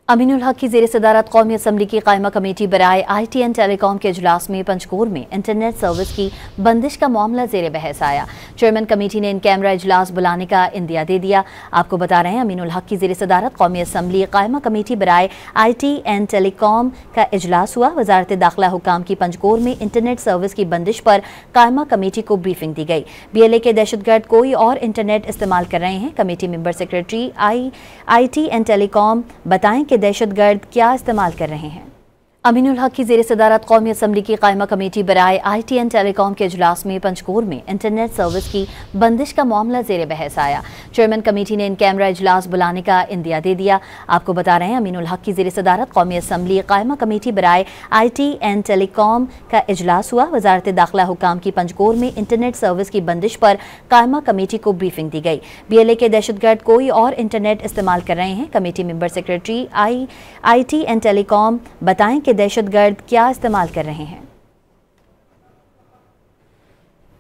अमीनुल हक की ज़ेर सदारत कौमी असम्बली की कायमा कमेटी बराए IT एंड टेलीकॉम के इजलास में पंचकोर में इंटरनेट सर्विस की बंदिश का मामला ज़ेर बहस आया। चेयरमैन कमेटी ने इन कैमरा इजलास बुलाने का इंदिया दे दिया। आपको बता रहे हैं, अमीनुल हक की ज़ेर सदारत कौमी असम्बली कायमा कमेटी बराए IT एंड टेलीकॉम का इजलास हुआ। वजारत दाखिला हुकाम की पंचकोर में इंटरनेट सर्विस की बंदिश पर कायमा कमेटी को ब्रीफिंग दी गई। BLA के दहशतगर्द कोई और इंटरनेट इस्तेमाल कर रहे हैं। Committee member secretary IT and telecom बताएं कि दहशतगर्द क्या इस्तेमाल कर रहे हैं। अमीनुल हक की ज़ेर सदारत कौमी असम्बली की कायमा कमेटी बराए IT एंड टेलीकॉम के इजलास में पंचकोर में इंटरनेट सर्विस की बंदिश का मामला ज़ेर बहस आया। चेयरमैन कमेटी ने इन कैमरा इजलास बुलाने का इंदिया दे दिया। आपको बता रहे हैं, अमीनुल हक की ज़ेर सदारत कौमी असम्बली कायमा कमेटी बराए IT एंड टेलीकॉम का इजलास हुआ। वजारत दाखिला हुकाम की पंचकोर में इंटरनेट सर्विस की बंदिश पर कायमा कमेटी को ब्रीफिंग दी गई। BLA के दहशतगर्द कोई और इंटरनेट इस्तेमाल कर रहे हैं। Committee member secretary IT and telecom बताएं कि दहशतगर्द क्या इस्तेमाल कर रहे हैं।